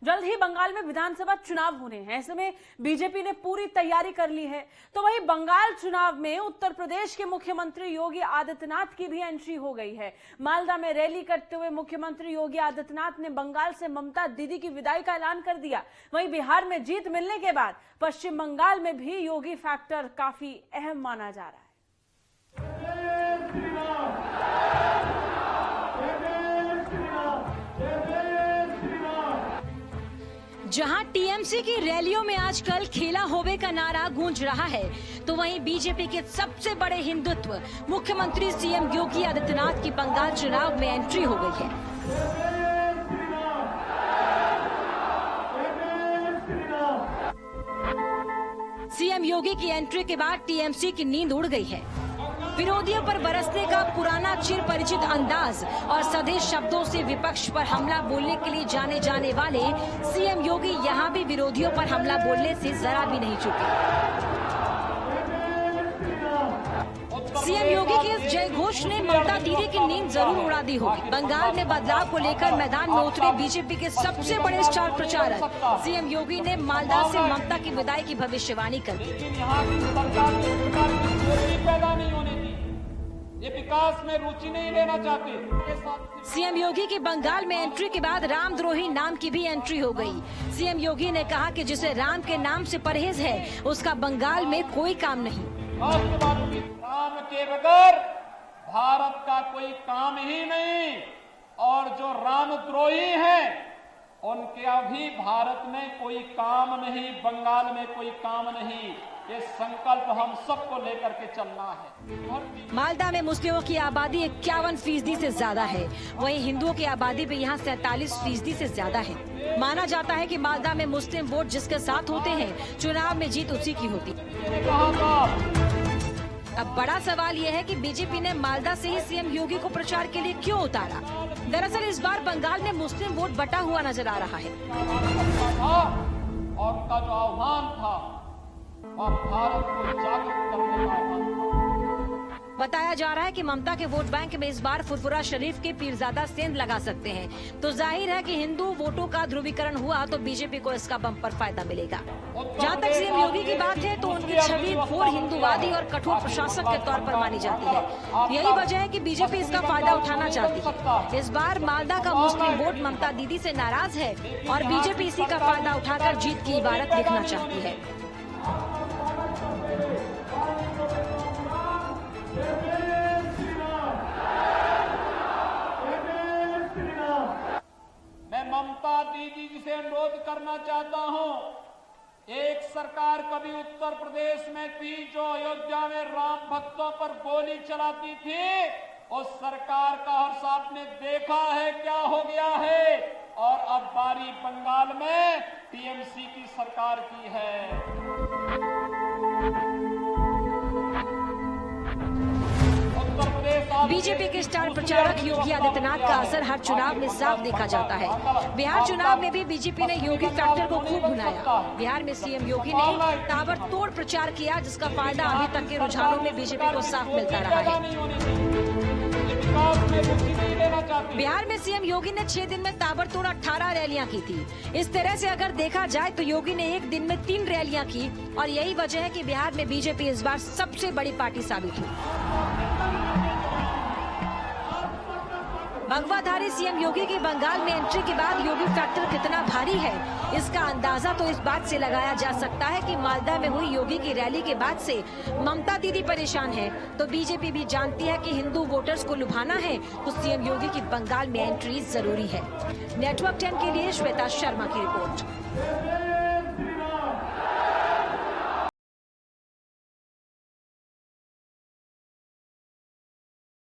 जल्द ही बंगाल में विधानसभा चुनाव होने हैं। ऐसे में बीजेपी ने पूरी तैयारी कर ली है। तो वहीं बंगाल चुनाव में उत्तर प्रदेश के मुख्यमंत्री योगी आदित्यनाथ की भी एंट्री हो गई है। मालदा में रैली करते हुए मुख्यमंत्री योगी आदित्यनाथ ने बंगाल से ममता दीदी की विदाई का ऐलान कर दिया। वहीं बिहार में जीत मिलने के बाद पश्चिम बंगाल में भी योगी फैक्टर काफी अहम माना जा रहा है। जहां टीएमसी की रैलियों में आजकल खेला होवे का नारा गूंज रहा है, तो वहीं बीजेपी के सबसे बड़े हिंदुत्व मुख्यमंत्री सीएम योगी आदित्यनाथ की बंगाल चुनाव में एंट्री हो गई है। सीएम योगी की एंट्री के बाद टीएमसी की नींद उड़ गई है। विरोधियों पर बरसने का पुराना चिर परिचित अंदाज और सधे शब्दों से विपक्ष पर हमला बोलने के लिए जाने जाने वाले सीएम योगी यहां भी विरोधियों पर हमला बोलने से जरा भी नहीं चूके। सीएम योगी के इस जय घोष ने ममता दीदी की नींद जरूर उड़ा दी होगी। बंगाल में बदलाव को लेकर मैदान में उतरे बीजेपी के सबसे बड़े स्टार प्रचारक सीएम योगी ने मालदा से ममता की विदाई की भविष्यवाणी कर दी। ये विकास में रुचि नहीं लेना चाहते। सीएम योगी की बंगाल में एंट्री के बाद रामद्रोही नाम की भी एंट्री हो गई। सीएम योगी ने कहा कि जिसे राम के नाम से परहेज है उसका बंगाल में कोई काम नहीं। राम के बगैर भारत का कोई काम ही नहीं, और जो रामद्रोही हैं उनके अभी भारत में कोई काम नहीं, बंगाल में कोई काम नहीं। ये संकल्प हम सबको लेकर के चलना है। मालदा में मुस्लिमों की आबादी 51% से ज्यादा है, वहीं हिंदुओं की आबादी भी यहाँ 47% से ज्यादा है। माना जाता है कि मालदा में मुस्लिम वोट जिसके साथ होते हैं, चुनाव में जीत उसी की होती है। अब बड़ा सवाल यह है कि बीजेपी ने मालदा से ही सीएम योगी को प्रचार के लिए क्यों उतारा। दरअसल इस बार बंगाल में मुस्लिम वोट बटा हुआ नजर आ रहा है और उनका जो आह्वान था और भारत को जागरूक करने का आह्वान था। बताया जा रहा है कि ममता के वोट बैंक में इस बार फुरफुरा शरीफ के पीरजादा सेंध लगा सकते हैं। तो जाहिर है कि हिंदू वोटों का ध्रुवीकरण हुआ तो बीजेपी को इसका बम्पर फायदा मिलेगा। जहां तक सीएम योगी की बात है तो उनकी छवि घोर हिंदूवादी और कठोर प्रशासक के तौर पर मानी जाती है। यही वजह है कि बीजेपी इसका फायदा उठाना चाहती है। इस बार मालदा का मुस्लिम वोट ममता दीदी से नाराज है और बीजेपी इसी का फायदा उठाकर जीत की इबारत लिखना चाहती है। ममता दीदी जी से अनुरोध करना चाहता हूं, एक सरकार कभी उत्तर प्रदेश में थी जो अयोध्या में राम भक्तों पर गोली चलाती थी। उस सरकार का और आपने देखा है क्या हो गया है, और अब बारी बंगाल में टीएमसी की सरकार की है। बीजेपी के स्टार प्रचारक योगी आदित्यनाथ का असर हर चुनाव में साफ देखा जाता है। बिहार चुनाव में भी बीजेपी ने योगी फैक्टर को खूब भुनाया। बिहार में सीएम योगी ने ताबड़तोड़ प्रचार किया, जिसका फायदा अभी तक के रुझानों में बीजेपी को साफ मिलता रहा है। बिहार में सीएम योगी ने 6 दिन में ताबड़तोड़ 18 रैलियां की थी। इस तरह से अगर देखा जाए तो योगी ने एक दिन में 3 रैलियां की, और यही वजह है कि बिहार में बीजेपी इस बार सबसे बड़ी पार्टी साबित हुई। भगवाधारी सीएम योगी की बंगाल में एंट्री के बाद योगी फैक्टर कितना भारी है, इसका अंदाजा तो इस बात से लगाया जा सकता है कि मालदा में हुई योगी की रैली के बाद से ममता दीदी परेशान है, तो बीजेपी भी जानती है कि हिंदू वोटर्स को लुभाना है तो सीएम योगी की बंगाल में एंट्री जरूरी है। नेटवर्क 10 के लिए श्वेता शर्मा की रिपोर्ट।